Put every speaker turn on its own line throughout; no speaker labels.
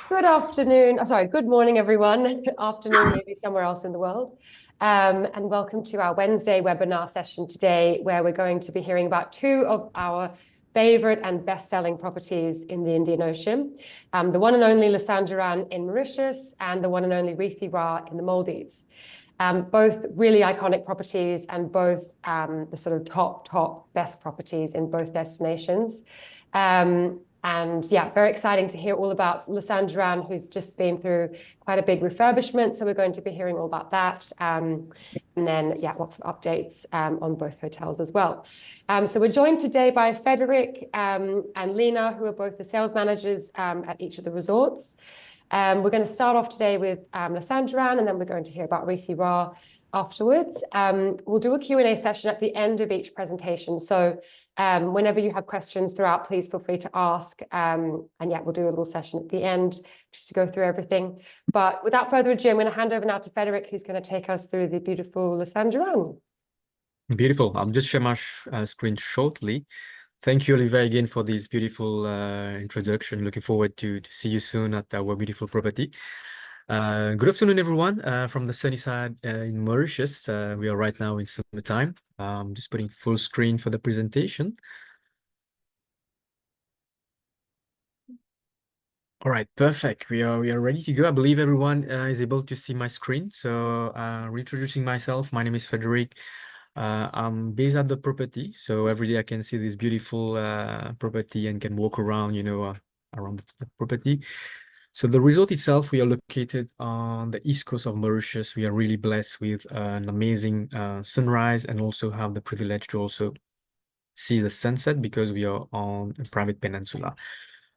Good afternoon. Sorry, good morning, everyone. Afternoon, maybe somewhere else in the world. And welcome to our Wednesday webinar session today, where we're going to be hearing about two of our favorite and best-selling properties in the Indian Ocean, the one and only Géran in Mauritius and the one and only Reethi Rah in the Maldives. Both really iconic properties and both the sort of top best properties in both destinations. And yeah, very exciting to hear all about Géran, who's just been through quite a big refurbishment. So we're going to be hearing all about that. And then, yeah, lots of updates on both hotels as well. So we're joined today by Frederick and Lena, who are both the sales managers at each of the resorts. We're going to start off today with Géran, and then we're going to hear about Reethi Rah afterwards. We'll do a Q&A session at the end of each presentation. So whenever you have questions throughout, please feel free to ask. And yeah, we'll do a little session at the end just to go through everything. But without further ado, I'm going to hand over now to Frederick, who's going to take us through the beautiful Géran.
Beautiful. I'll just share my screen shortly. Thank you, Oliver, again for this beautiful introduction. Looking forward to see you soon at our beautiful property. Good afternoon, everyone, from the sunny side in Mauritius. We are right now in summertime. Just putting full screen for the presentation. All right, perfect. We are ready to go. I believe everyone is able to see my screen. So reintroducing myself, my name is Frederick. I'm based at the property, so every day I can see this beautiful property and can walk around, around the property. So the resort itself, we are located on the east coast of Mauritius. We are really blessed with an amazing sunrise, and also have the privilege to also see the sunset because we are on a private peninsula.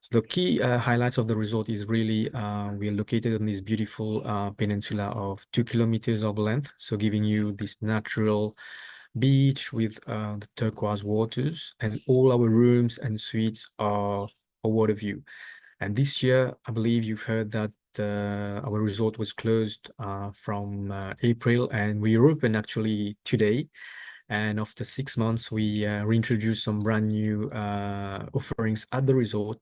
So the key highlights of the resort is really we are located on this beautiful peninsula of 2 kilometers of length, so giving you this natural beach with the turquoise waters, and all our rooms and suites are a water view. And this year, I believe you've heard that our resort was closed from April, and we reopened actually today. And after 6 months, we reintroduced some brand new offerings at the resort,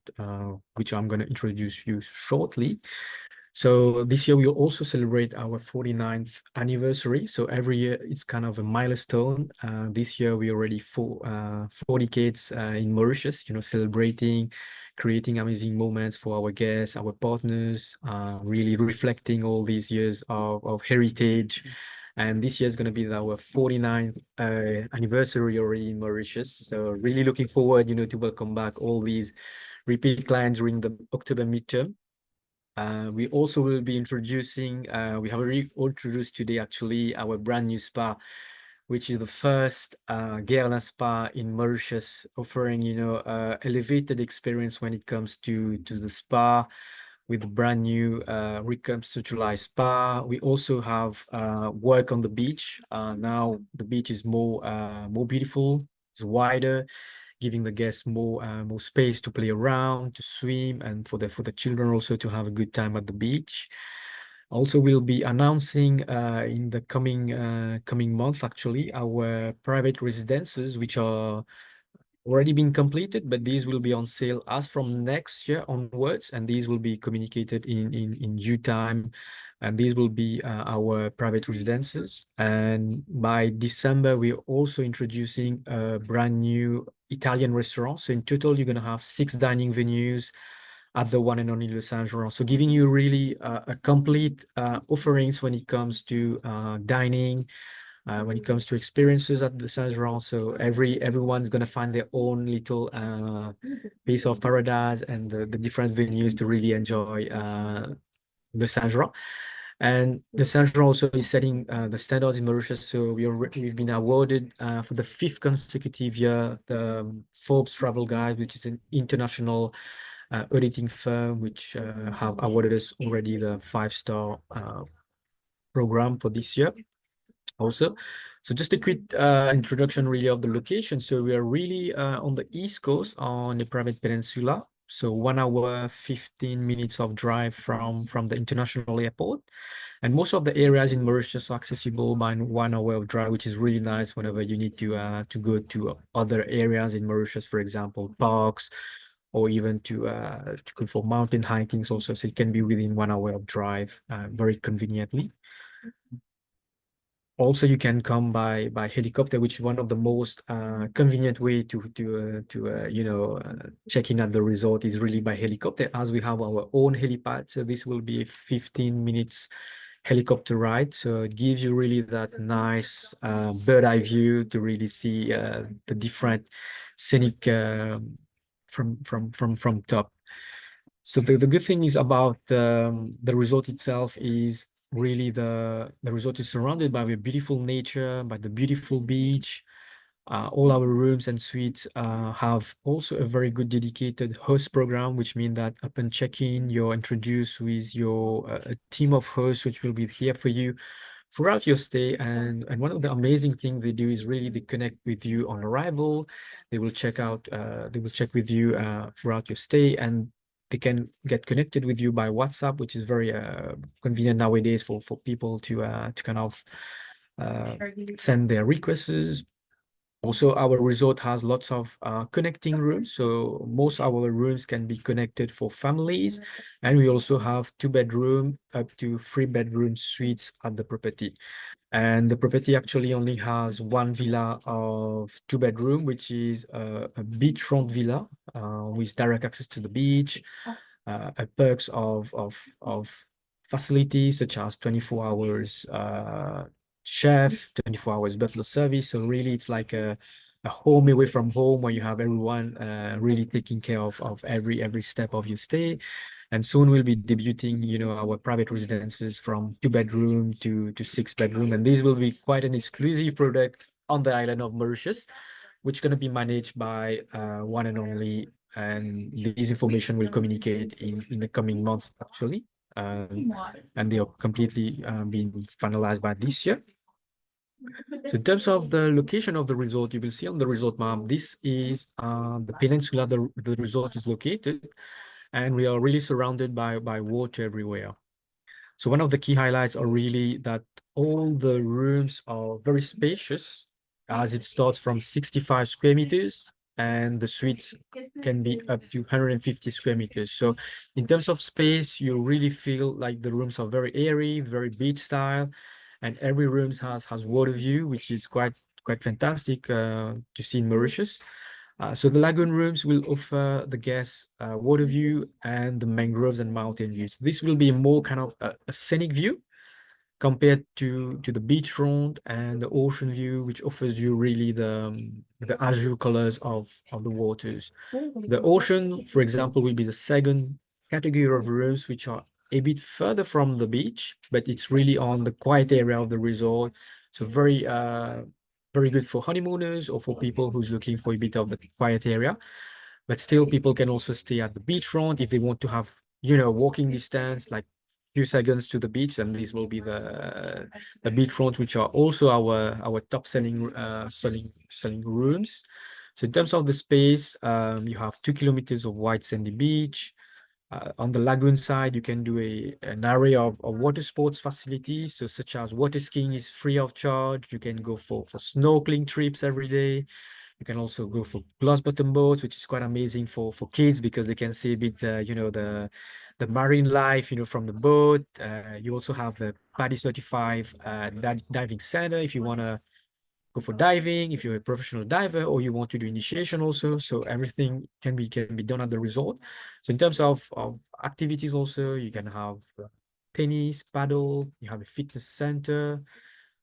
which I'm going to introduce you shortly. So this year we'll also celebrate our 49th anniversary. So every year it's kind of a milestone. This year we already 40 decades in Mauritius, celebrating, creating amazing moments for our guests, our partners, really reflecting all these years of heritage. And this year is going to be our 49th anniversary already in Mauritius. So really looking forward, to welcome back all these repeat clients during the October midterm. We also will be introducing, we have already introduced today actually our brand new spa, which is the first Géran spa in Mauritius, offering, elevated experience when it comes to the spa, with the brand new reconceptualized spa. We also have work on the beach. Now the beach is more beautiful, it's wider, giving the guests more space to play around, to swim, and for the children also to have a good time at the beach. Also, we'll be announcing in the coming month actually our private residences, which are already been completed, but these will be on sale as from next year onwards, and these will be communicated in due time. And these will be our private residences. And by December, we're also introducing a brand new Italian restaurant. So in total, you're going to have 6 dining venues at the one and only Géran. So giving you really a complete offerings when it comes to dining, when it comes to experiences at the Géran. So everyone's going to find their own little piece of paradise, and the different venues to really enjoy the Géran. And the Géran also is setting the standards in Mauritius. So we've been awarded for the 5th consecutive year the Forbes Travel Guide, which is an international auditing firm, which have awarded us already the 5-star program for this year also. So just a quick introduction really of the location. So we are really on the east coast on the private peninsula. So 1 hour, 15 minutes of drive from the international airport. And most of the areas in Mauritius are accessible by 1 hour of drive, which is really nice whenever you need to go to other areas in Mauritius, for example, parks, or even to go for mountain hiking also. So it can be within 1 hour of drive, very conveniently. Also, you can come by helicopter, which is one of the most convenient way to check in at the resort is really by helicopter, as we have our own helipad. So this will be a 15 minutes helicopter ride. So it gives you really that nice bird eye view to really see the different scenic from top. So the good thing is about the resort itself is really the resort is surrounded by the beautiful nature, by the beautiful beach. All our rooms and suites have also a very good dedicated host program, which means that upon check-in, you're introduced with your a team of hosts, which will be here for you throughout your stay. And one of the amazing things they do is really they connect with you on arrival. They will check with you throughout your stay, and they can get connected with you by WhatsApp, which is very convenient nowadays for people to kind of send their requests. Also, our resort has lots of connecting rooms. So most our rooms can be connected for families. And we also have 2-bedroom up to 3-bedroom suites at the property. And the property actually only has one villa of 2-bedroom, which is a beachfront villa with direct access to the beach, perks of facilities such as 24 hours chef, 24 hours butler service. So really it's like a home away from home where you have everyone really taking care of every step of your stay. And soon we'll be debuting, our private residences from 2-bedroom to 6-bedroom. And this will be quite an exclusive product on the island of Mauritius, which is going to be managed by One&Only. And this information will communicate in the coming months, actually. And they are completely being finalized by this year. So in terms of the location of the resort, you will see on the resort map, this is the peninsula the resort is located, and we are really surrounded by water everywhere. So one of the key highlights are really that all the rooms are very spacious, as it starts from 65 square meters, and the suites can be up to 150 square meters. So in terms of space, you really feel like the rooms are very airy, very beach style, and every room has water view, which is quite fantastic to see in Mauritius. So the lagoon rooms will offer the guests water view and the mangroves and mountain views. This will be more kind of a scenic view compared to the beachfront and the ocean view, which offers you really the azure colors of the waters. The ocean, for example, will be the second category of rooms, which are a bit further from the beach, but it's really on the quiet area of the resort. So very good for honeymooners or for people who's looking for a bit of the quiet area. But still, people can also stay at the beachfront if they want to have, walking distance, like few seconds to the beach, and these will be the beachfront, which are also our top selling rooms. So in terms of the space, you have 2 kilometers of white sandy beach. On the lagoon side, you can do an array of water sports facilities, so such as water skiing is free of charge. You can go for snorkeling trips every day. You can also go for glass bottom boats, which is quite amazing for kids because they can see a bit, the marine life, from the boat. You also have a PADI certified diving center if you want to go for diving, if you're a professional diver or you want to do initiation also. So everything can be done at the resort. So in terms of activities also, you can have tennis, paddle, you have a fitness center,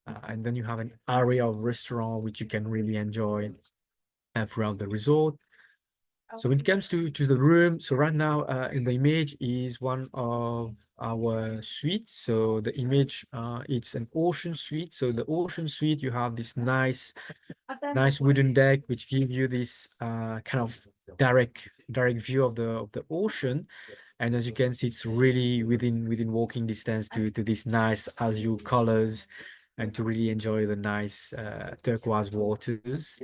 and then you have an area of restaurant which you can really enjoy throughout the resort. So when it comes to the room, so right now in the image is one of our suites. So the image, it's an ocean suite. So the ocean suite, you have this nice wooden deck, which give you this kind of direct view of the ocean. And as you can see, it's really within walking distance to these nice azure colors and to really enjoy the nice turquoise waters.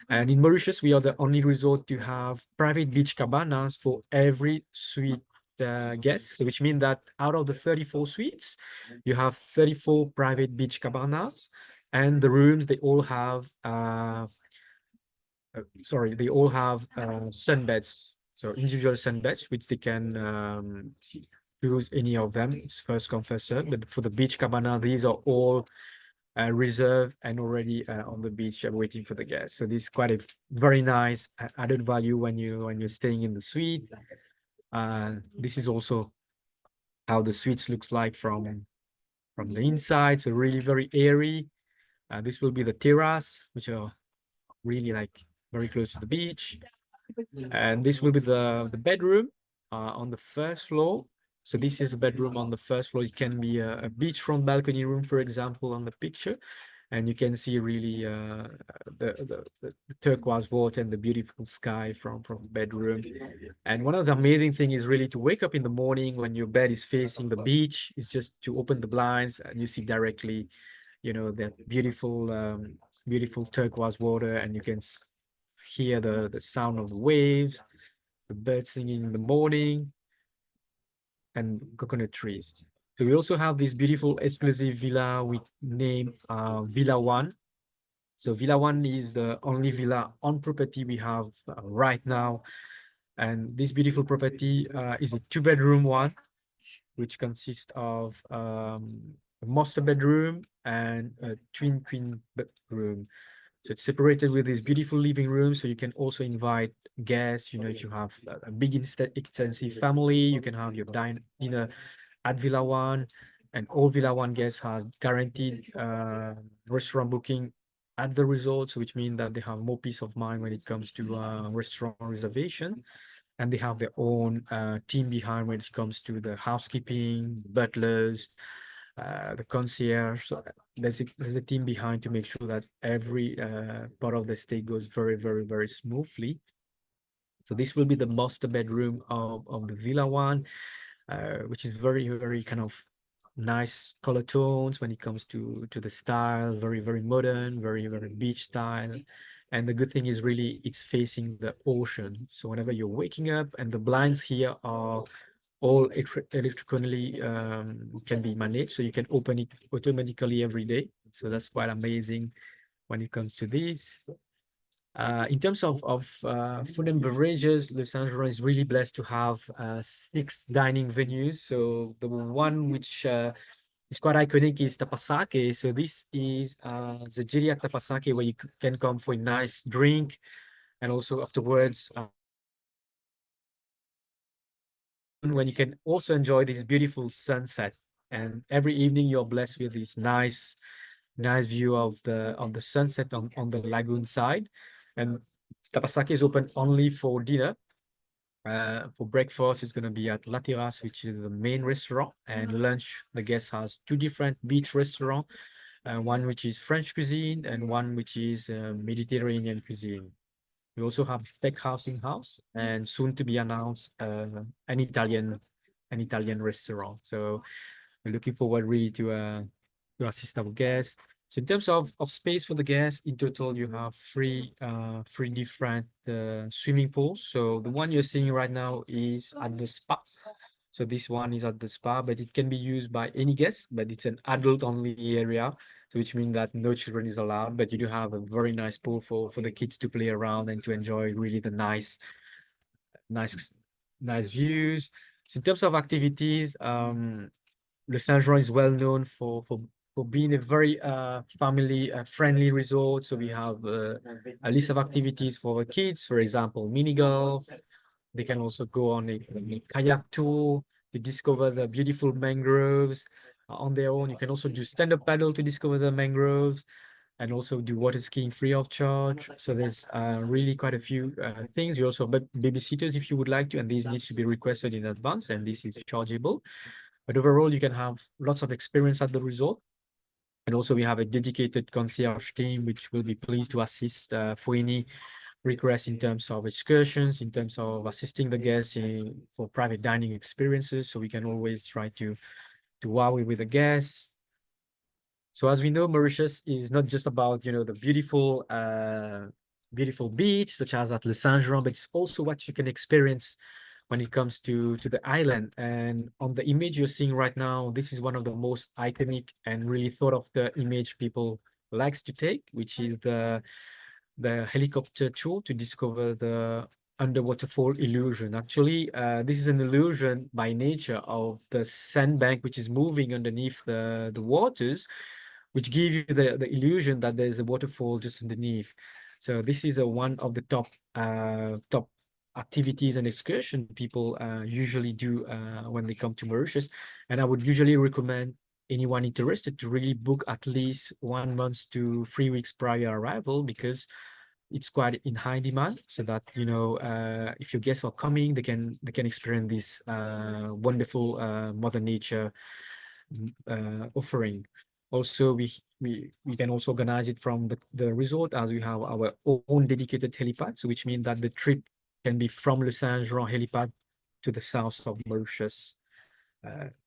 And in Mauritius, we are the only resort to have private beach cabanas for every suite guest. So which means that out of the 34 suites, you have 34 private beach cabanas, and the rooms they all have sunbeds. So individual sunbeds, which they can choose any of them. It's first come, first served. But for the beach cabana, these are all reserved and already on the beach waiting for the guests. So this is quite a very nice added value when you're staying in the suite. This is also how the suites looks like from the inside. So really very airy. This will be the terrace, which are really like very close to the beach. And this will be the bedroom on the first floor. So this is a bedroom on the first floor. It can be a beachfront balcony room, for example, on the picture. And you can see really the turquoise water and the beautiful sky from the bedroom. And one of the amazing thing is really to wake up in the morning when your bed is facing the beach. Is just to open the blinds and you see directly, you know, that beautiful turquoise water, and you can hear the sound of the waves, the birds singing in the morning, and coconut trees. So we also have this beautiful exclusive villa we name Villa One. So Villa One is the only villa on property we have right now. And this beautiful property is a 2-bedroom one, which consists of a master bedroom and a twin queen bedroom. So it's separated with this beautiful living room. So you can also invite guests. You know, if you have a big extensive family, you can have your dinner at Villa One, and all Villa One guests has guaranteed restaurant booking at the resort, so which means that they have more peace of mind when it comes to restaurant reservation, and they have their own team behind when it comes to the housekeeping, butlers, the concierge. So there's a team behind to make sure that every part of the stay goes very, very, very smoothly. So this will be the master bedroom of the Villa One, which is very, very kind of nice color tones when it comes to the style, very, very modern, very, very beach style. And the good thing is really it's facing the ocean. So whenever you're waking up, and the blinds here are all electrically can be managed, so you can open it automatically every day. So that's quite amazing when it comes to this. In terms of food and beverages, Le Saint-Laurent is really blessed to have 6 dining venues. So the one which is quite iconic is Tapasake. So this is the Geria Tapasake, where you can come for a nice drink, and also afterwards when you can also enjoy this beautiful sunset. And every evening you're blessed with this nice view of the sunset on the lagoon side. And Tapasake is open only for dinner. For breakfast, it's going to be at La Terrace, which is the main restaurant, and lunch, the guest has 2 different beach restaurants, one which is French cuisine and one which is Mediterranean cuisine. We also have steakhouse in-house, and soon to be announced an Italian restaurant. So we're looking forward really to assist our guests. So in terms of space for the guests, in total you have 3 different swimming pools. So the one you're seeing right now is at the spa. So this one is at the spa, but it can be used by any guest, but it's an adult only area. So which means that no children is allowed, but you do have a very nice pool for the kids to play around and to enjoy really the nice views. So in terms of activities, Le Saint-Jean is well known for being a very family friendly resort. So we have a list of activities for the kids, for example, mini golf. They can also go on a kayak tour to discover the beautiful mangroves on their own. You can also do stand-up paddle to discover the mangroves, and also do water skiing free of charge. So there's really quite a few things. You also have babysitters if you would like to, and these needs to be requested in advance, and this is chargeable. But overall, you can have lots of experience at the resort. And also we have a dedicated concierge team, which will be pleased to assist for any requests in terms of excursions, in terms of assisting the guests for private dining experiences. So we can always try to wow with the guests. So as we know, Mauritius is not just about, you know, the beautiful beach, such as at Le Saint-Jean, but it's also what you can experience when it comes to the island. And on the image you're seeing right now, this is one of the most iconic and really thought of the image people likes to take, which is the helicopter tour to discover the underwaterfall illusion. Actually, this is an illusion by nature of the sandbank, which is moving underneath the waters, which give you the illusion that there's a waterfall just underneath. So this is one of the top activities and excursion people usually do when they come to Mauritius. And I would usually recommend anyone interested to really book at least 1 month to 3 weeks prior arrival, because it's quite in high demand, so that if your guests are coming, they can experience this wonderful mother nature offering. Also, we can also organize it from the resort, as we have our own dedicated helipad, so which means that the trip can be from Le Saint-Jean helipad to the south of Mauritius,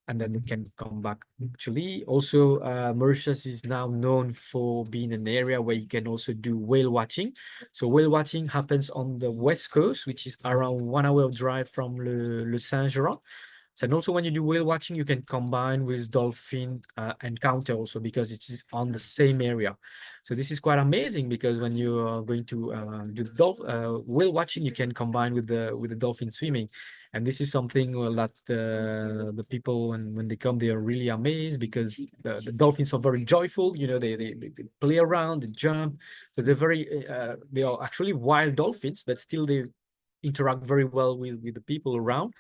and then we can come back. Actually, also, Mauritius is now known for being an area where you can also do whale watching. So whale watching happens on the west coast, which is around 1 hour drive from Le Saint-Jean. So, and also when you do whale watching, you can combine with dolphin encounter also, because it is on the same area. So this is quite amazing, because when you are going to do whale watching, you can combine with the dolphin swimming. And this is something that the people, when they come, they are really amazed, because the dolphins are very joyful. They play around, they jump. So they are actually wild dolphins, but still they interact very well with the people around.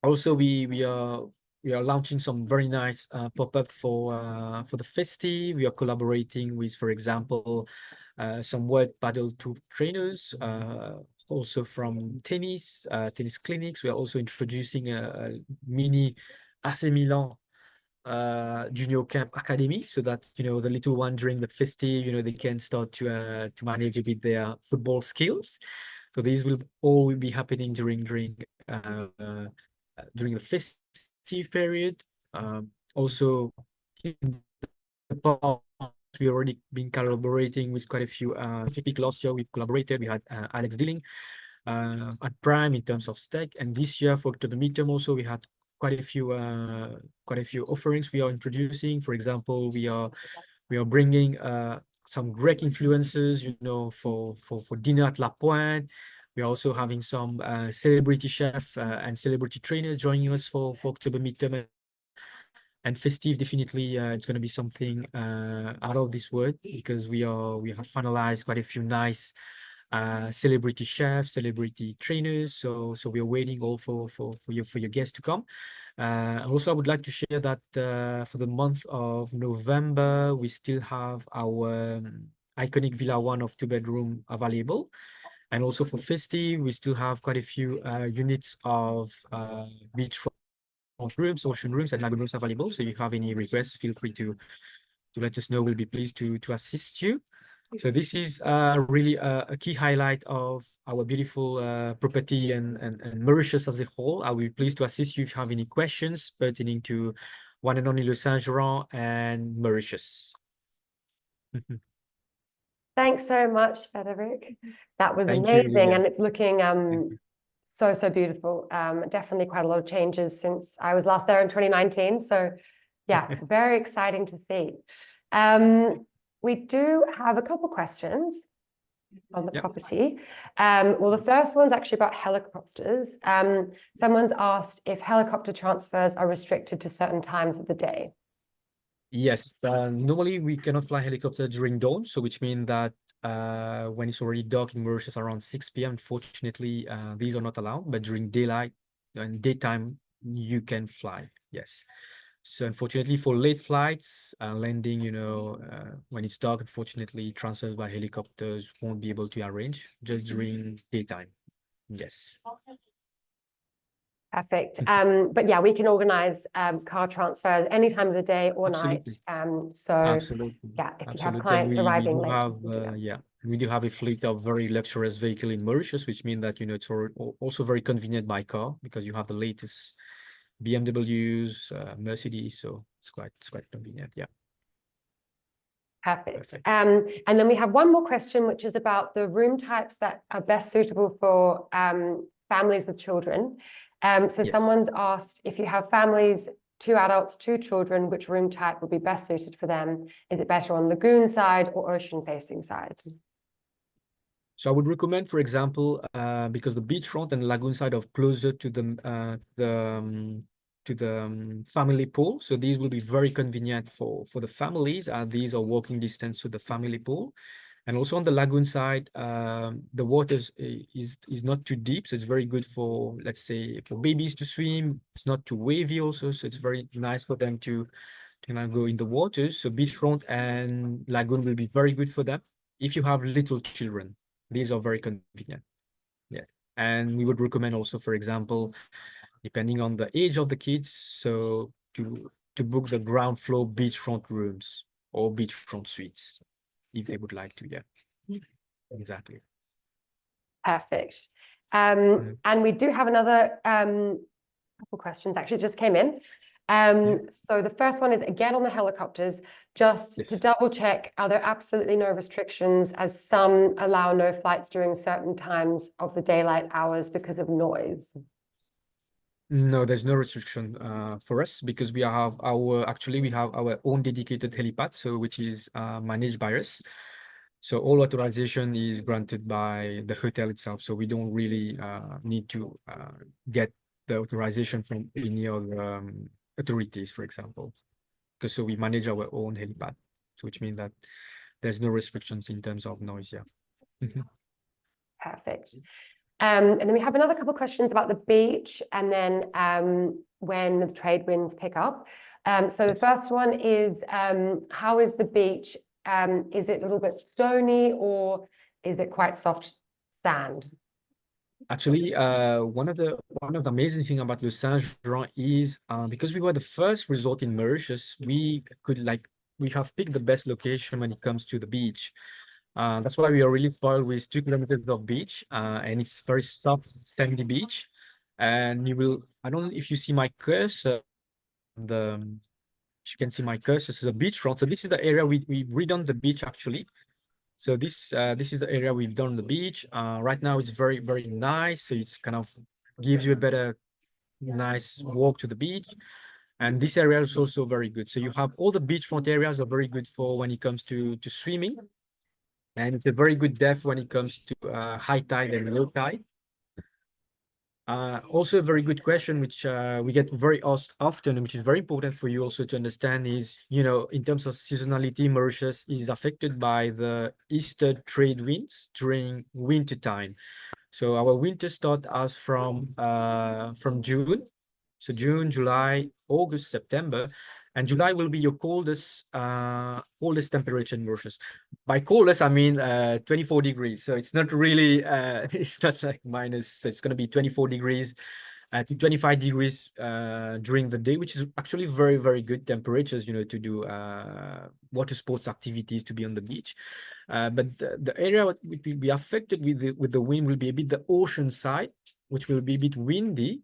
Also, we are launching some very nice pop-up for the festive. We are collaborating with, for example, some world paddle tour trainers, also from tennis clinics. We are also introducing a mini AC Milan junior camp academy, so that the little one during the festive, they can start to manage a bit their football skills. So these will all be happening during the festive period. Also, in the past, we already been collaborating with quite a few. Last year we've collaborated. We had Alex Dilling at Prime in terms of steak, and this year for October midterm also we had quite a few offerings we are introducing. For example, we are bringing some great influencers, for dinner at La Pointe. We are also having some celebrity chef and celebrity trainers joining us for October midterm and festive. Definitely, it's going to be something out of this world, because we have finalized quite a few nice celebrity chefs, celebrity trainers. So we are waiting all for your guests to come. Also, I would like to share that for the month of November, we still have our iconic Villa 1 of 2-bedroom available. And also for festive, we still have quite a few units of beachfront rooms, ocean rooms, and lagoon rooms available. So if you have any requests, feel free to let us know. We'll be pleased to assist you. So this is really a key highlight of our beautiful property and Mauritius as a whole. I will be pleased to assist you if you have any questions pertaining to One&Only Le Saint-Jean and Mauritius.
Thanks so much, Frederic. That was
Thank you,
amazing,
Lilia.
and it's looking so beautiful. Definitely quite a lot of changes since I was last there in 2019. So yeah, very exciting to see. We do have a couple questions on the property. Well, the first one's actually about helicopters. Someone's asked if helicopter transfers are restricted to certain times of the day.
Yes, normally we cannot fly helicopter during dawn, so which means that when it's already dark in Mauritius around 6 p.m., unfortunately, these are not allowed. But during daylight and daytime, you can fly. Yes. So unfortunately, for late flights, landing, when it's dark, unfortunately, transfers by helicopters won't be able to arrange just during daytime. Yes.
Perfect. But yeah, we can organize car transfers any time of the day or
Absolutely.
night. So
Absolutely.
yeah, if you have
Absolutely.
clients
And
arriving
do
late,
have,
we can do that.
yeah, we do have a fleet of very luxurious vehicle in Mauritius, which means that, it's also very convenient by car, because you have the latest BMWs, Mercedes, so it's quite convenient. Yeah.
Perfect. And then we have one more question, which is about the room types that are best suitable for families with children. So
Yes.
someone's asked, if you have families, 2 adults, 2 children, which room type would be best suited for them? Is it better on lagoon side or ocean facing side?
So I would recommend, for example, because the beachfront and lagoon side are closer to the family pool. So these will be very convenient for the families. These are walking distance to the family pool. And also on the lagoon side, the water is not too deep, so it's very good for, let's say, for babies to swim. It's not too wavy also, so it's very nice for them to go in the waters. So beachfront and lagoon will be very good for them if you have little children. These are very convenient. Yeah. And we would recommend also, for example, depending on the age of the kids, so to book the ground floor beachfront rooms or beachfront suites if they would like to. Yeah. Exactly.
Perfect.
Mhm.
And we do have another couple questions actually just came in. So the first one is again on the helicopters, just to
Yes.
double check, are there absolutely no restrictions as some allow no flights during certain times of the daylight hours because of noise?
No, there's no restriction for us because we have our own dedicated helipad, so which is managed by us. So all authorization is granted by the hotel itself. So we don't really need to get the authorization from any other authorities, for example, because so we manage our own helipad, so which means that there's no restrictions in terms of noise. Yeah.
Perfect. And then we have another couple of questions about the beach and then when the trade winds pick up. So the
Yes.
first one is how is the beach? Is it a little bit stony or is it quite soft sand?
Actually, one of the amazing thing about Le Saint-Jean is because we were the first resort in Mauritius, we have picked the best location when it comes to the beach. That's why we are really spoiled with 2 kilometers of beach, and it's very soft, sandy beach. And I don't know if you see my cursor, if you can see my cursor, so the beachfront. So this is the area we redone the beach actually. So this is the area we've done on the beach. Right now it's very, very nice. So it's kind of gives you a better, nice walk to the beach. And this area is also very good. So you have all the beachfront areas are very good for when it comes to swimming. And it's a very good depth when it comes to high tide and low tide. Also a very good question, which we get very often, which is very important for you also to understand is, in terms of seasonality, Mauritius is affected by the eastern trade winds during winter time. So our winter start as from June. So June, July, August, September, and July will be your coldest temperature in Mauritius. By coldest, I mean 24 degrees. So it's not really it's not like minus. So it's going to be 24 degrees to 25 degrees during the day, which is actually very, very good temperatures, to do water sports activities, to be on the beach. But the area which will be affected with the wind will be a bit the ocean side, which will be a bit windy,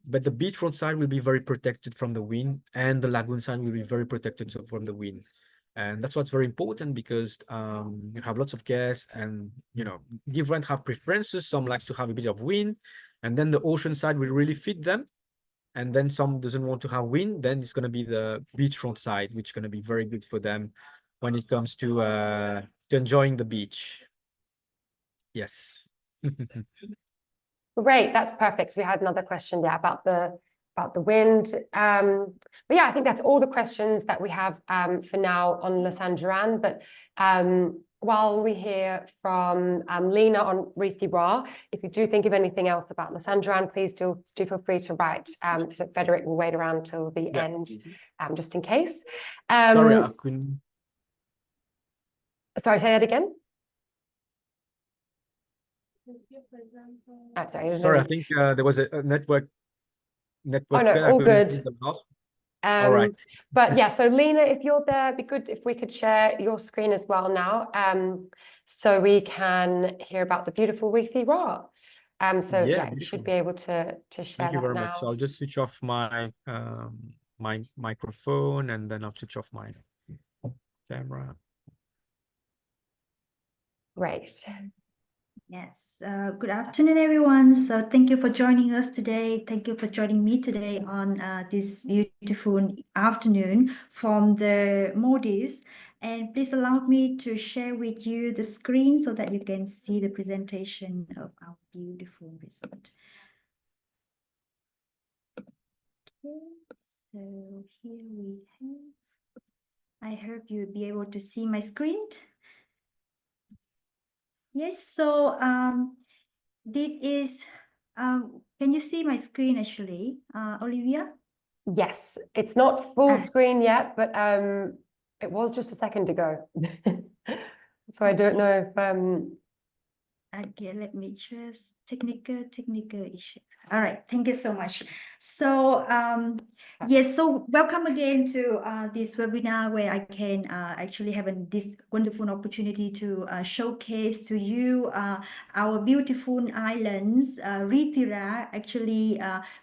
but the beachfront side will be very protected from the wind, and the lagoon side will be very protected from the wind. And that's what's very important because you have lots of guests, and different have preferences. Some likes to have a bit of wind, and then the ocean side will really fit them. And then some doesn't want to have wind, then it's going to be the beachfront side, which is going to be very good for them when it comes to enjoying the beach. Yes.
Great, that's perfect. We had another question, yeah, about the wind. But yeah, I think that's all the questions that we have for now on Le Saint-Jean. But while we hear from Lena on Reethi Rah, if you do think of anything else about Le Saint-Jean, please do feel free to write. So Frederick will wait around till the
Yeah.
end, just in case.
Sorry, I couldn't.
Sorry, say that again. Oh, sorry,
Sorry, I think there was a network
Oh no,
cut. I
all
couldn't hear
good.
the last. All right.
But yeah, so Lena, if you're there, it'd be good if we could share your screen as well now, so we can hear about the beautiful Reethi Rah. So
Yeah,
yeah, you should be able to share
thank you
that
very much. So
now.
I'll just switch off my my microphone, and then I'll switch off my camera.
Great.
Yes, good afternoon, everyone. So thank you for joining us today. Thank you for joining me today on this beautiful afternoon from the Maldives. And please allow me to share with you the screen so that you can see the presentation of our beautiful resort. Okay, so here we have, I hope you'll be able to see my screen. Yes, so this is, can you see my screen actually, Olivia?
Yes, it's not full
Ah,
screen yet, but it was just a second ago. So I don't
okay.
know if
Okay, let me just technical issue. All right, thank you so much. So yes, so welcome again to this webinar where I can actually have this wonderful opportunity to showcase to you our beautiful islands. Reethi Rah actually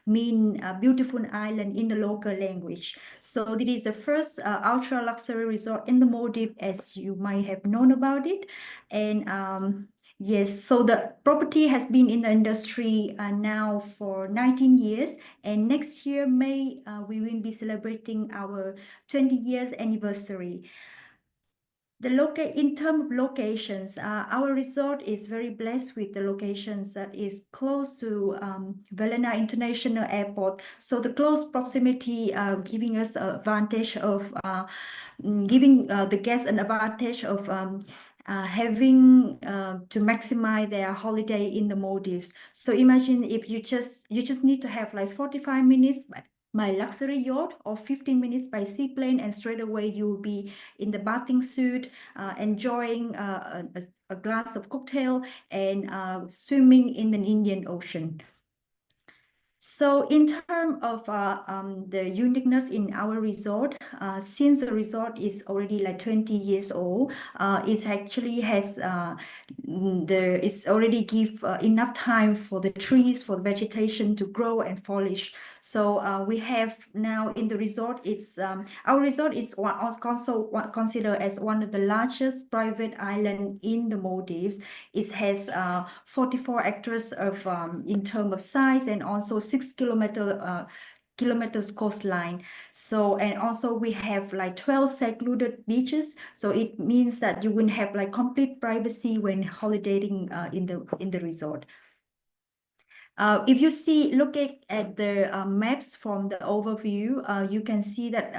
mean beautiful island in the local language. So this is the first ultra luxury resort in the Maldives, as you might have known about it, and yes, so the property has been in the industry now for 19 years, and next year, May, we will be celebrating our 20 years anniversary. In terms of locations, our resort is very blessed with the locations that is close to Velena International Airport. So the close proximity giving us an advantage of giving the guests an advantage of having to maximize their holiday in the Maldives. So imagine if you just need to have like 45 minutes by luxury yacht or 15 minutes by seaplane, and straight away you will be in the bathing suit, enjoying a glass of cocktail and swimming in the Indian Ocean. So in terms of the uniqueness in our resort, since the resort is already like 20 years old, it actually has it's already give enough time for the trees, for the vegetation to grow and flourish. So we have now in the resort, it's our resort is also considered as one of the largest private island in the Maldives. It has 44 hectares of in terms of size, and also 6 kilometers coastline. So, and also we have like 12 secluded beaches. So it means that you will have like complete privacy when holidaying in the resort. If you look at the maps from the overview, you can see that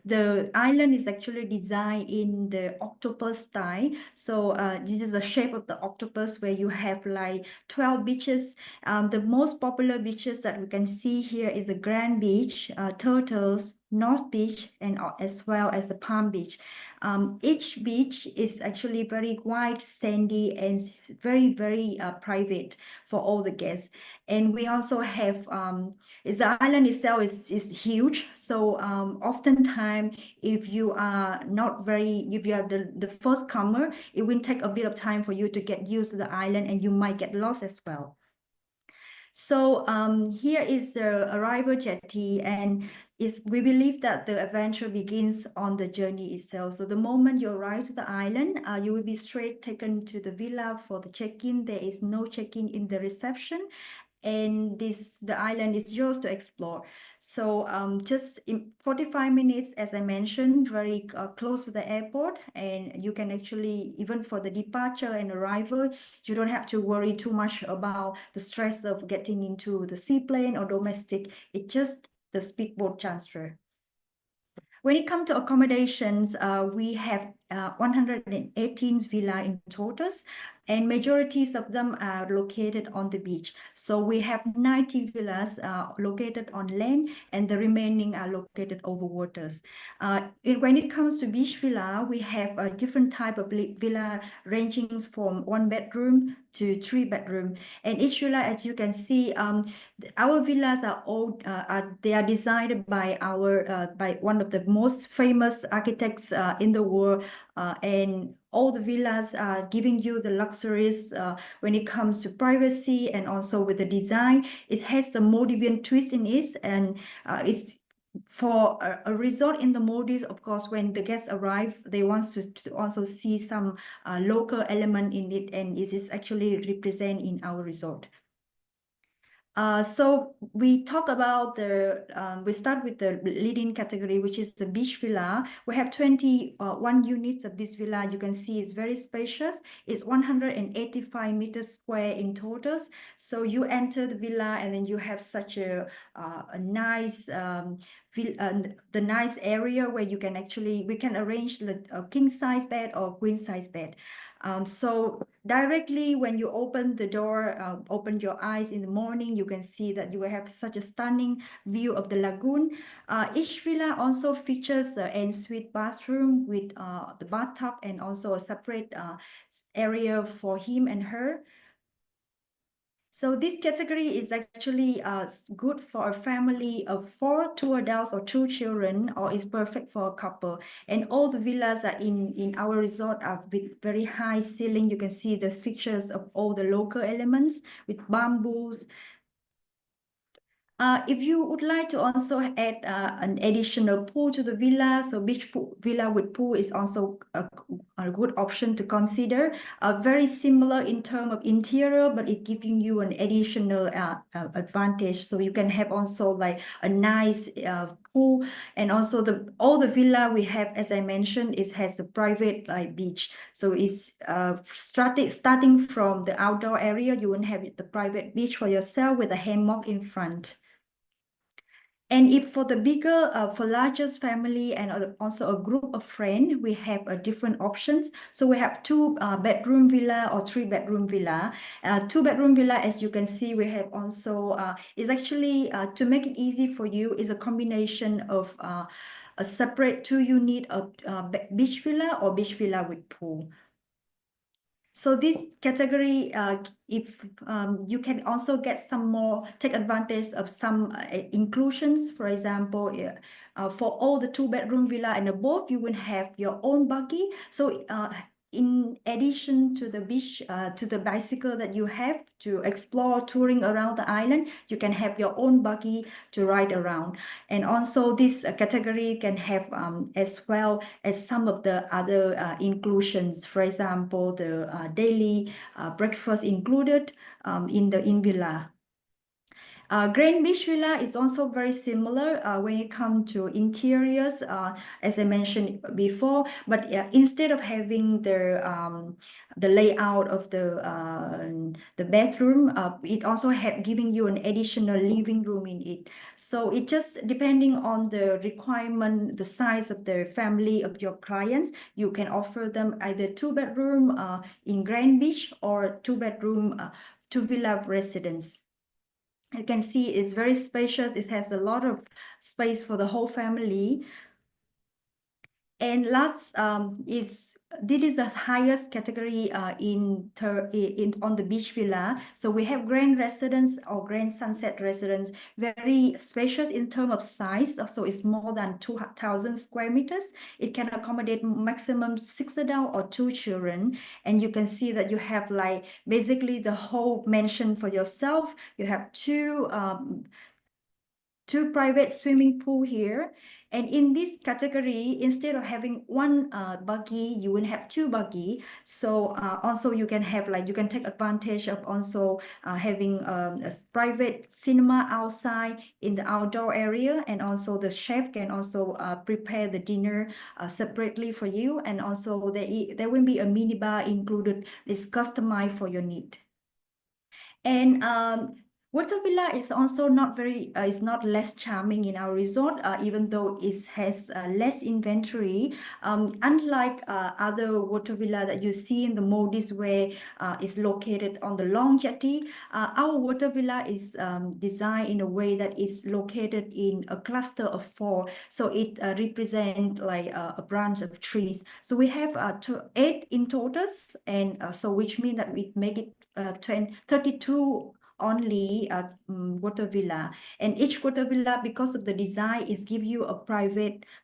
the island is actually designed in the octopus style. So this is the shape of the octopus, where you have like 12 beaches. The most popular beaches that we can see here is the Grand Beach, Turtles, North Beach, and as well as the Palm Beach. Each beach is actually very wide, sandy, and very, very private for all the guests. And we also have, the island itself is huge. So oftentimes, if you are the first comer, it will take a bit of time for you to get used to the island, and you might get lost as well. So here is the arrival jetty, and we believe that the adventure begins on the journey itself. So the moment you arrive to the island, you will be straight taken to the villa for the check-in. There is no check-in in the reception, and the island is yours to explore. So just in 45 minutes, as I mentioned, very close to the airport, and you can actually, even for the departure and arrival, you don't have to worry too much about the stress of getting into the seaplane or domestic. It's just the speedboat transfer. When it comes to accommodations, we have 118 villas in total, and majorities of them are located on the beach. So we have 90 villas located on land, and the remaining are located over waters. When it comes to beach villa, we have a different type of villa, ranging from 1 bedroom to 3 bedroom. And each villa, as you can see, our villas are all they are designed by by one of the most famous architects in the world, and all the villas are giving you the luxuries when it comes to privacy, and also with the design. It has the Maldivian twist in it, and it's For a resort in the Maldives, of course, when the guests arrive, they want to also see some local element in it, and it is actually represent in our resort. So we talk about we start with the leading category, which is the beach villa. We have 21 units of this villa. You can see it's very spacious. It's 185 meters square in total. So you enter the villa and then you have such a nice the nice area where you can we can arrange a king size bed or queen size bed. So directly when you open the door, open your eyes in the morning, you can see that you will have such a stunning view of the lagoon. Each villa also features an ensuite bathroom with the bathtub and also a separate area for him and her. So this category is actually good for a family of 4, 2 adults or 2 children, or is perfect for a couple. And all the villas are in our resort are with very high ceiling. You can see the features of all the local elements with bamboos. If you would like to also add an additional pool to the villa, so villa with pool is also a good option to consider. Very similar in terms of interior, but it giving you an additional advantage. So you can have also like a nice pool, and also all the villa we have, as I mentioned, has a private beach. So it's starting from the outdoor area, you will have the private beach for yourself with a hammock in front. And if for the bigger, for largest family and also a group of friends, we have different options. So we have 2 bedroom villa or 3 bedroom villa. 2 bedroom villa, as you can see, we have also, is actually, to make it easy for you, is a combination of a separate 2 unit of beach villa or beach villa with pool. So this category, if you can also get some more, take advantage of some inclusions. For example, for all the 2 bedroom villa and above, you will have your own buggy. So in addition to the beach, to the bicycle that you have to explore touring around the island, you can have your own buggy to ride around. And also this category can have as well as some of the other inclusions. For example, the daily breakfast included in the villa. Grand Beach Villa is also very similar when it comes to interiors, as I mentioned before. But instead of having the layout of the bedroom, it also giving you an additional living room in it. So it just depending on the requirement, the size of the family of your clients, you can offer them either 2 bedroom in Grand Beach or 2 bedroom 2 villa residence. You can see it's very spacious. It has a lot of space for the whole family. And last this is the highest category on the beach villa. So we have grand residence or grand sunset residence, very spacious in terms of size. So it's more than 2,000 square meters. It can accommodate maximum 6 adults or 2 children. And you can see that you have like basically the whole mansion for yourself. You have 2 private swimming pool here. And in this category, instead of having 1 buggy, you will have 2 buggy. So also you can have you can take advantage of also having a private cinema outside in the outdoor area. And also the chef can also prepare the dinner separately for you. And also there will be a minibar included. It's customized for your need. And water villa is also not is not less charming in our resort, even though it has less inventory. Unlike other water villa that you see in the Maldives, where it's located on the long jetty, our water villa is designed in a way that is located in a cluster of 4. So it represents like a branch of trees. So we have 8 in total, and so which means that we make it 32 only water villa. And each water villa, because of the design, is give you a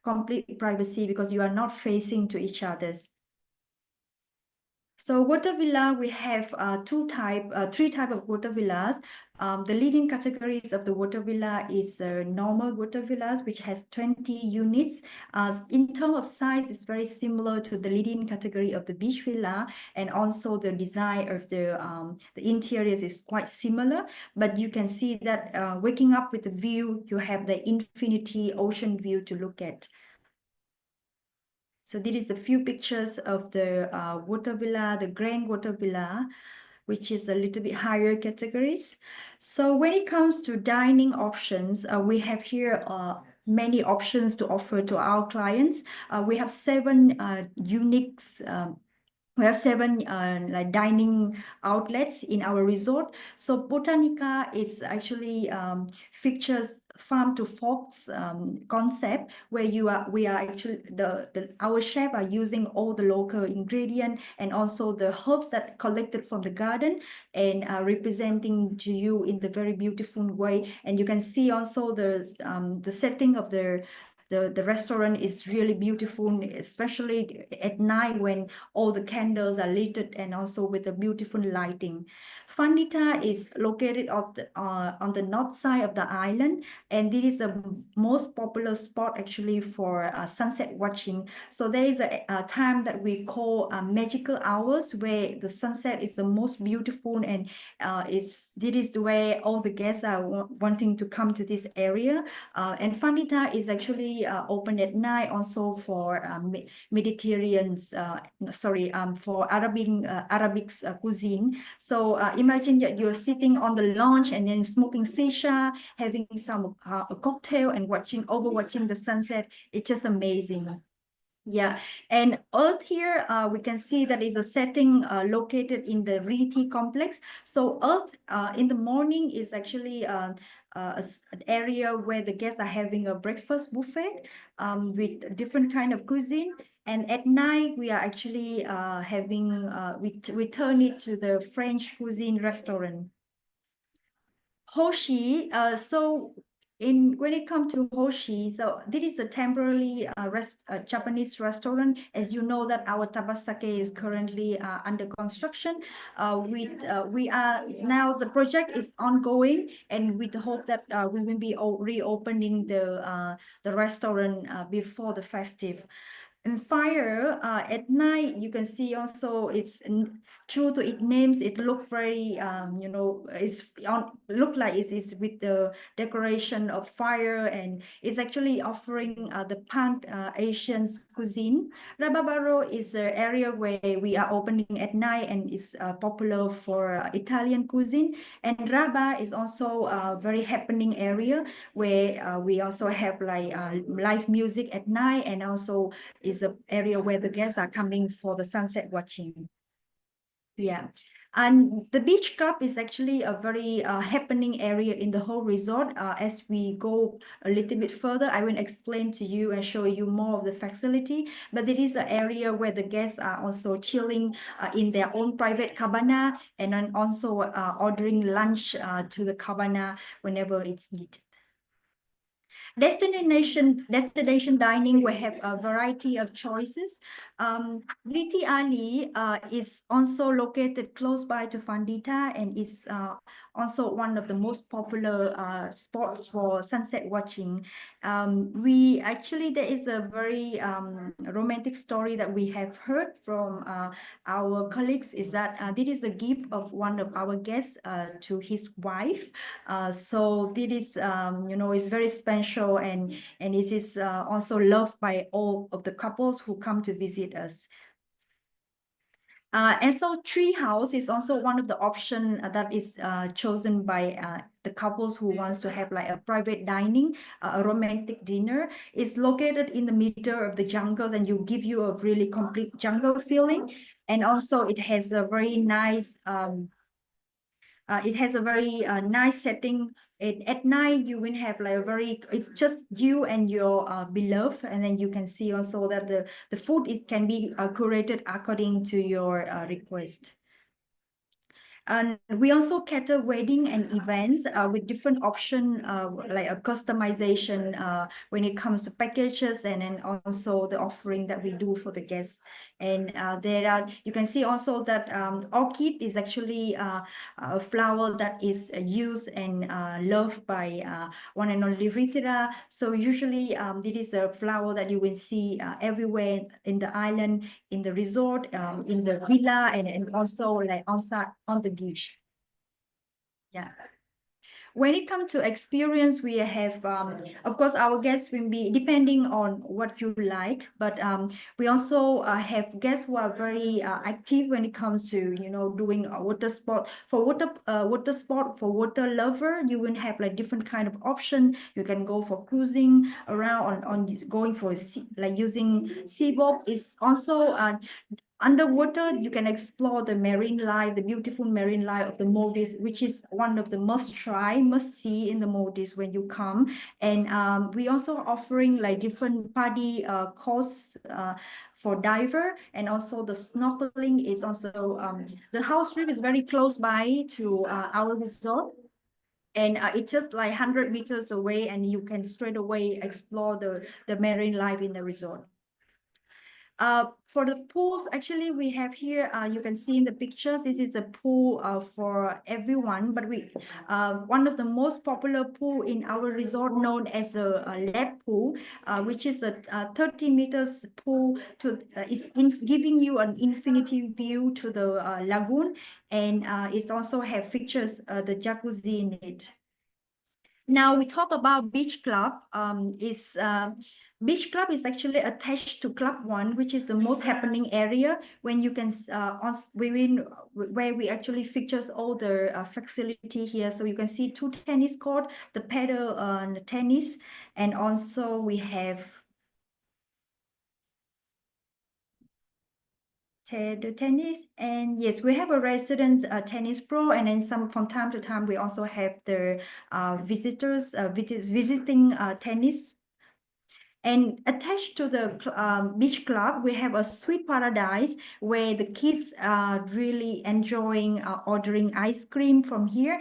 complete privacy, because you are not facing to each other's. So water villa, we have three type of water villas. The leading categories of the water villa is normal water villas, which has 20 units. In terms of size, it's very similar to the leading category of the beach villa, and also the design of the interiors is quite similar. But you can see that waking up with the view, you have the infinity ocean view to look at. So this is a few pictures of the water villa, the grand water villa, which is a little bit higher categories. So when it comes to dining options, we have here many options to offer to our clients. We have 7 unique we have 7 like dining outlets in our resort. So Botanica is actually features farm to forks concept, where we are actually our chef are using all the local ingredient and also the herbs that collected from the garden, and representing to you in the very beautiful way. And you can see also the setting of the restaurant is really beautiful, especially at night when all the candles are lit and also with the beautiful lighting. Fandita is located on the north side of the island, and this is the most popular spot actually for sunset watching. So there is a time that we call magical hours, where the sunset is the most beautiful, and this is where all the guests are wanting to come to this area. And Fandita is actually open at night also for Mediterranean, for Arabic cuisine. So imagine that you're sitting on the lounge and then smoking shisha, having some a cocktail and overwatching the sunset. It's just amazing. Yeah, and Earth here, we can see that is a setting located in the Reethi complex. So Earth in the morning is actually an area where the guests are having a breakfast buffet with different kind of cuisine. And at night, we are actually we turn it to the French cuisine restaurant. Hoshi, when it comes to Hoshi, so this is a temporary Japanese restaurant. As you know that our Tabasake is currently under construction. We are now, the project is ongoing, and with the hope that we will be reopening the restaurant before the festive. And fire at night, you can see also it's true to its names. It look very look like it's with the decoration of fire, and it's actually offering the pan Asian cuisine. Rababaro is an area where we are opening at night, and it's popular for Italian cuisine. And Raba is also a very happening area where we also have like live music at night, and also is an area where the guests are coming for the sunset watching. Yeah. And the beach club is actually a very happening area in the whole resort. As we go a little bit further, I will explain to you and show you more of the facility. But it is an area where the guests are also chilling in their own private cabana, and then also ordering lunch to the cabana whenever it's needed. Destination dining, we have a variety of choices. Reethi Ali is also located close by to Fandita, and is also one of the most popular spots for sunset watching. There is a very romantic story that we have heard from our colleagues, is that this is a gift of one of our guests to his wife. So this is, is very special, and it is also loved by all of the couples who come to visit us. And so tree house is also one of the option that is chosen by the couples who wants to have like a private dining, a romantic dinner. It's located in the middle of the jungle, and you give you a really complete jungle feeling. And also it has a very nice nice setting. At night, you will have like it's just you and your beloved, and then you can see also that the food can be curated according to your request. And we also cater wedding and events with different option, like a customization when it comes to packages, and then also the offering that we do for the guests. And there are, you can see also that orchid is actually a flower that is used and loved by One&Only Reethi Rah. So usually this is a flower that you will see everywhere in the island, in the resort, in the villa, and also like on the beach. Yeah. When it comes to experience, we have, of course, our guests will be depending on what you like, but we also have guests who are very active when it comes to, doing water sport. For water sport, for water lover, you will have like different kind of option. You can go for cruising around on going for like using seaboat. Is also underwater, you can explore the marine life, the beautiful marine life of the Maldives, which is one of the must see in the Maldives when you come. And we also offering like different party course for diver, and also the snorkeling is also, the house trip is very close by to our resort. And it's just like 100 meters away, and you can straight away explore the marine life in the resort. For the pools, actually, we have here, you can see in the pictures, this is a pool for everyone, but one of the most popular pool in our resort known as a lap pool, which is a 30 meters pool is giving you an infinity view to the lagoon, and it also have features the jacuzzi in it. Now we talk about beach club. Beach club is actually attached to Club One, which is the most happening area when you can where we actually features all the facility here. So you can see 2 tennis court, the paddle tennis, and also we have the tennis, and yes, we have a resident tennis pro, and then from time to time we also have the visitors visiting tennis. And attached to the beach club, we have a sweet paradise where the kids are really enjoying ordering ice cream from here.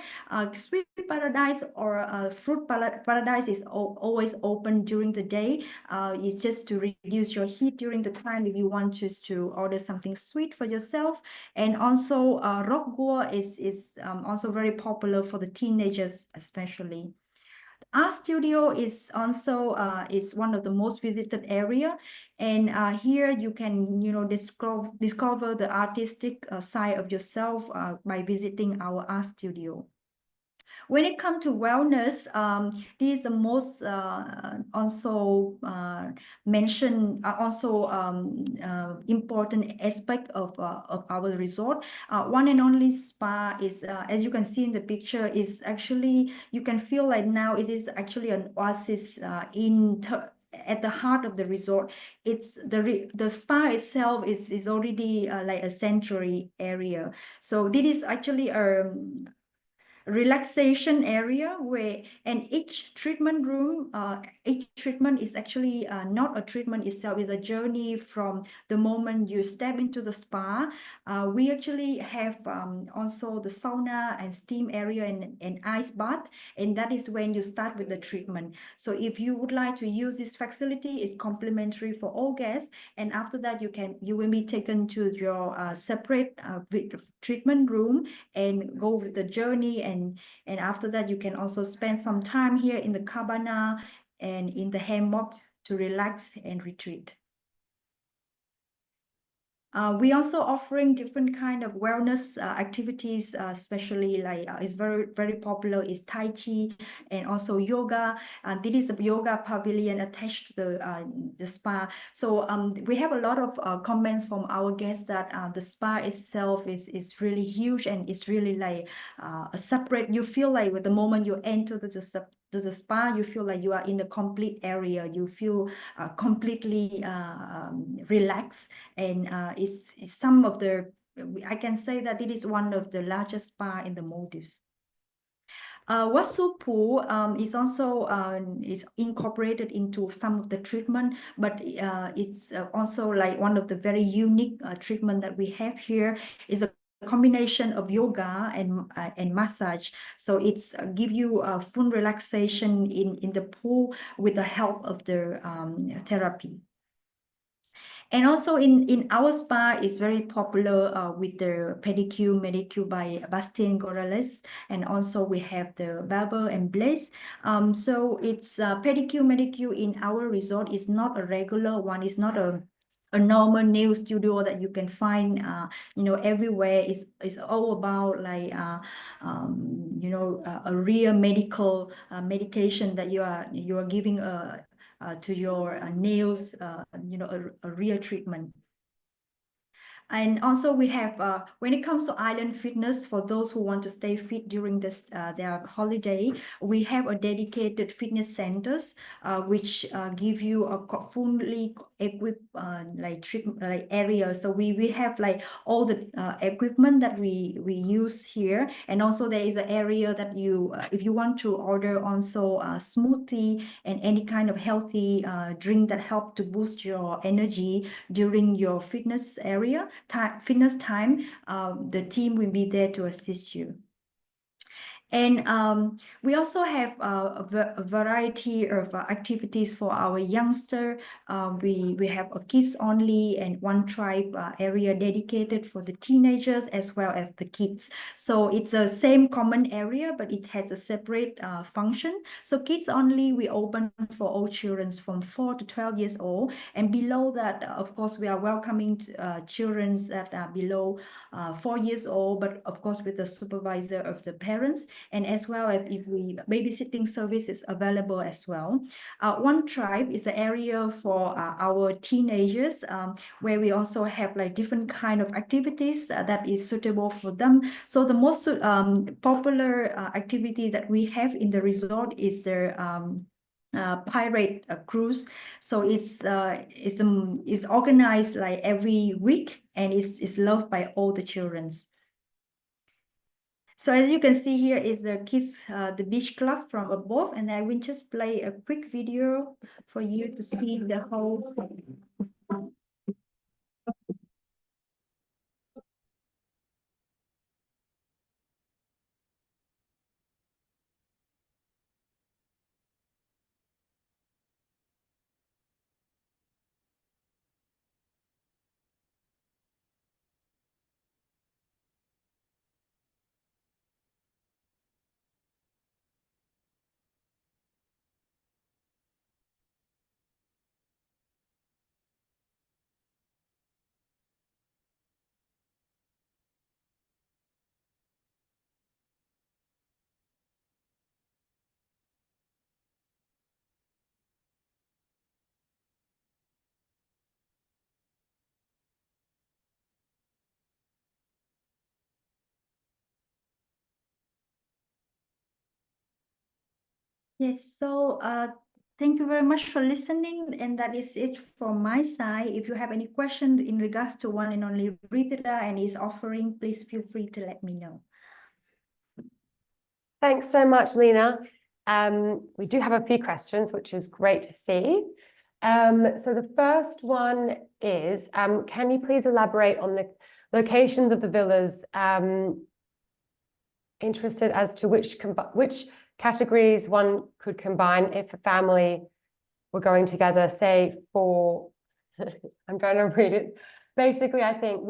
Sweet paradise or fruit paradise is always open during the day. It's just to reduce your heat during the time if you want to order something sweet for yourself. And also rock goa is also very popular for the teenagers especially. Our studio is also is one of the most visited area, and here you can discover the artistic side of yourself by visiting our art studio. When it comes to wellness, this is the most also mentioned, important aspect of our resort. One&Only Spa is, as you can see in the picture, is actually, you can feel like now it is actually an oasis at the heart of the resort. It's the spa itself is already like a sanctuary area. So this is actually a relaxation area and each treatment room, each treatment is actually not a treatment itself, it's a journey from the moment you step into the spa. We actually have also the sauna and steam area and ice bath, and that is when you start with the treatment. So if you would like to use this facility, it's complimentary for all guests, and after that you will be taken to your separate treatment room and go with the journey, and after that you can also spend some time here in the cabana and in the hammock to relax and retreat. We also offering different kind of wellness activities, especially like is very popular is Tai Chi and also yoga. This is a yoga pavilion attached to the spa. So we have a lot of comments from our guests that the spa itself is really huge, and it's really like a separate. You feel like with the moment you enter the spa, you feel like you are in the complete area. You feel completely relaxed, and it's some of the, I can say that it is one of the largest spa in the Maldives. Wasu pool is also is incorporated into some of the treatment, but it's also like one of the very unique treatment that we have here is a combination of yoga and massage. So it's give you a full relaxation in the pool with the help of the therapy. And also in our spa is very popular with the pedicure, manicure by Bastien Gorales, and also we have the barber and Blaze. So it's pedicure, manicure in our resort is not a regular one. It's not a normal nail studio that you can find everywhere. Is all about like a real medical medication that you are giving to your nails, a real treatment. And also we have, when it comes to island fitness, for those who want to stay fit during this their holiday, we have a dedicated fitness centers, which give you a fully equipped like area. So we have like all the equipment that we use here, and also there is an area that you if you want to order also a smoothie and any kind of healthy drink that help to boost your energy during your fitness fitness time, the team will be there to assist you. And we also have a variety of activities for our youngster. We have a kids only and one tribe area dedicated for the teenagers as well as the kids. So it's the same common area, but it has a separate function. So kids only, we open for all children from 4 to 12 years old. And below that, of course, we are welcoming children that are below 4 years old, but of course with the supervisor of the parents. And as well as if babysitting service is available as well. One tribe is an area for our teenagers, where we also have like different kind of activities that is suitable for them. So the most popular activity that we have in the resort is their pirate cruise. So it's organized like every week, and it's loved by all the children. So as you can see here is the kids, the beach club from above, and I will just play a quick video for you to see the whole. Yes, so thank you very much for listening, and that is it from my side. If you have any question in regards to One and Only Reethi Rah and his offering, please feel free to let me know.
Thanks so much, Lena. We do have a few questions, which is great to see. So the first one is, can you please elaborate on the locations of the villas? Interested as to which categories one could combine if a family were going together, say for, I'm trying to read it. Basically, I think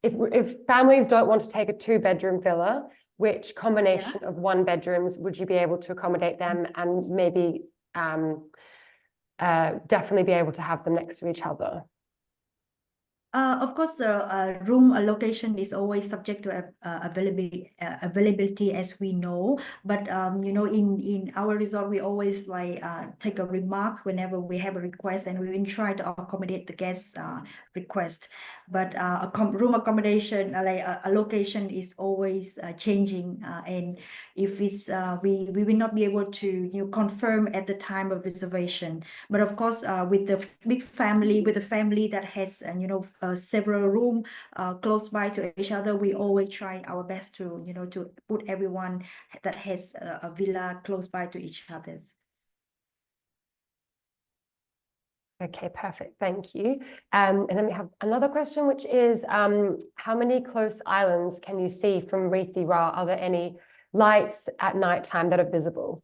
if families don't want to take a 2-bedroom villa, which combination of 1 bedrooms would you be able to accommodate them, and maybe definitely be able to have them next to each other?
Of course, the room allocation is always subject to availability, as we know. But in our resort, we always like take a remark whenever we have a request, and we will try to accommodate the guest request. But room accommodation, allocation is always changing, and if it's we will not be able to confirm at the time of reservation. But of course, with the big family, with a family that has several rooms close by to each other, we always try our best to to put everyone that has a villa close by to each other's.
Okay, perfect. Thank you. And then we have another question, which is, how many close islands can you see from Reethi Rah? Are there any lights at nighttime that are visible?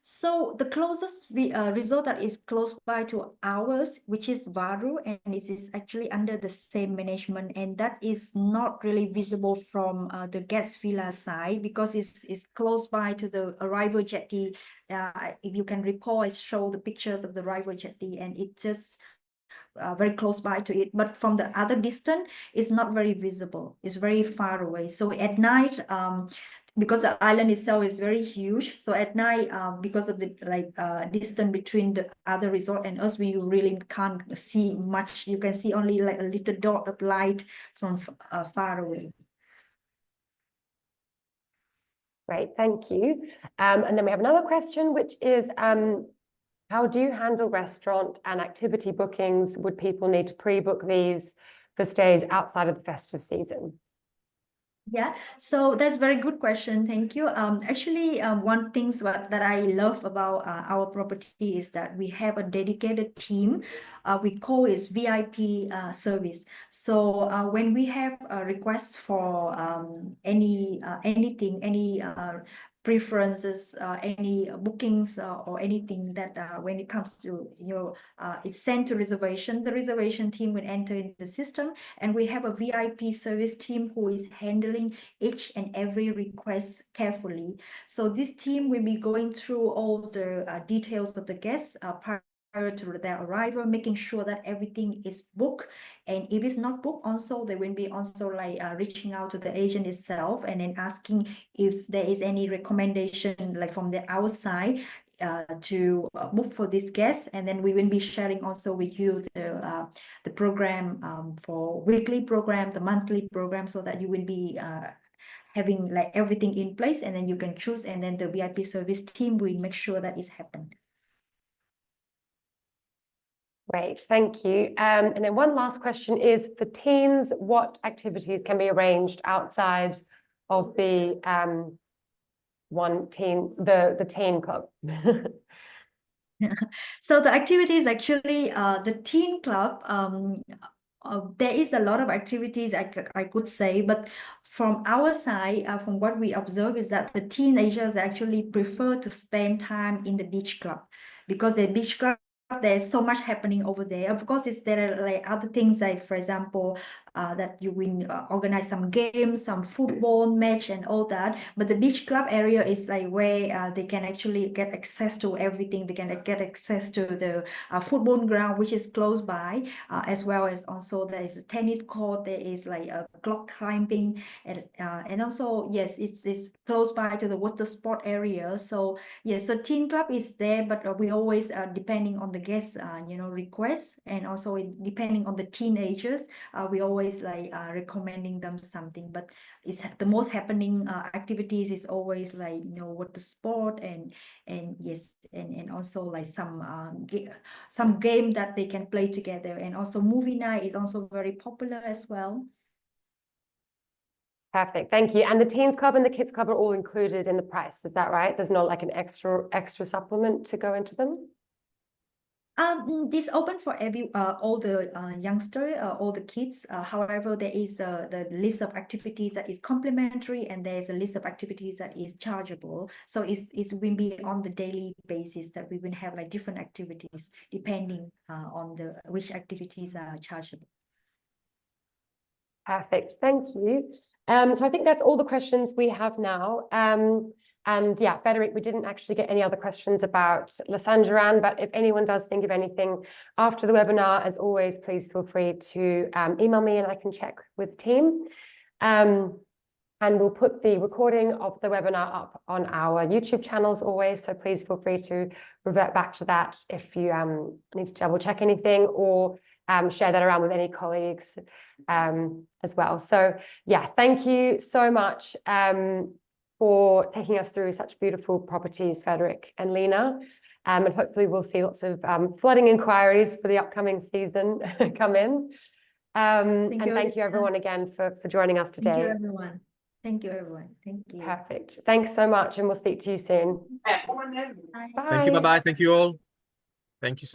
So the closest resort that is close by to ours, which is Varu, and it is actually under the same management, and that is not really visible from the guest villa side because it's close by to the arrival jetty. If you can recall, I showed the pictures of the arrival jetty, and it just very close by to it, but from the other distance, it's not very visible. It's very far away. So at night, because the island itself is very huge, so at night, because of the distance between the other resort and us, we really can't see much. You can see only like a little dot of light from far away.
Great, thank you. And then we have another question, which is, how do you handle restaurant and activity bookings? Would people need to pre-book these for stays outside of the festive season?
Yeah, so that's a very good question. Thank you. Actually, one thing that I love about our property is that we have a dedicated team. We call it VIP service. So when we have a request for anything, any preferences, any bookings or anything that when it comes to it's sent to reservation, the reservation team will enter in the system, and we have a VIP service team who is handling each and every request carefully. So this team will be going through all the details of the guests prior to their arrival, making sure that everything is booked. And if it's not booked, also they will be also like reaching out to the agent itself and then asking if there is any recommendation like from the outside to book for this guest, and then we will be sharing also with you the program for weekly program, the monthly program, so that you will be having like everything in place, and then you can choose, and then the VIP service team will make sure that it's happened.
Great, thank you. And then one last question is, for teens, what activities can be arranged outside of the the teen club?
So the activities actually, the teen club, there is a lot of activities I could say, but from our side, from what we observe is that the teenagers actually prefer to spend time in the beach club, because the beach club, there's so much happening over there. Of course, there are like other things like, for example, that you will organize some games, some football match and all that. But the beach club area is like where they can actually get access to everything. They can get access to the football ground, which is close by, as well as also there is a tennis court. There is like a clock climbing, and also, yes, it's close by to the water sport area. So yes, so teen club is there, but we always depending on the guests, requests, and also depending on the teenagers, we always like recommending them something. But it's the most happening activities is always like water sport and yes, and also like some game that they can play together, and also movie night is also very popular as well.
Perfect, thank you. And the teens club and the kids club are all included in the price, is that right? There's not like an extra supplement to go into them?
This open for all the youngster, all the kids. However, there is the list of activities that is complimentary, and there is a list of activities that is chargeable. So it will be on the daily basis that we will have like different activities depending on which activities are chargeable.
Perfect, thank you. So I think that's all the questions we have now. And yeah, Frederic, we didn't actually get any other questions about La Sanjaran, but if anyone does think of anything after the webinar, as always, please feel free to email me and I can check with team. And we'll put the recording of the webinar up on our YouTube channels always, so please feel free to revert back to that if you need to double check anything, or share that around with any colleagues as well. So yeah, thank you so much for taking us through such beautiful properties, Frederic and Lena. And hopefully we'll see lots of flooding inquiries for the upcoming season come in. And thank you everyone again for joining us today.
Thank you everyone. Thank you everyone. Thank you.
Perfect. Thanks so much, and we'll speak to you soon.
Bye.
Thank you. Bye-bye. Thank you all. Thank you so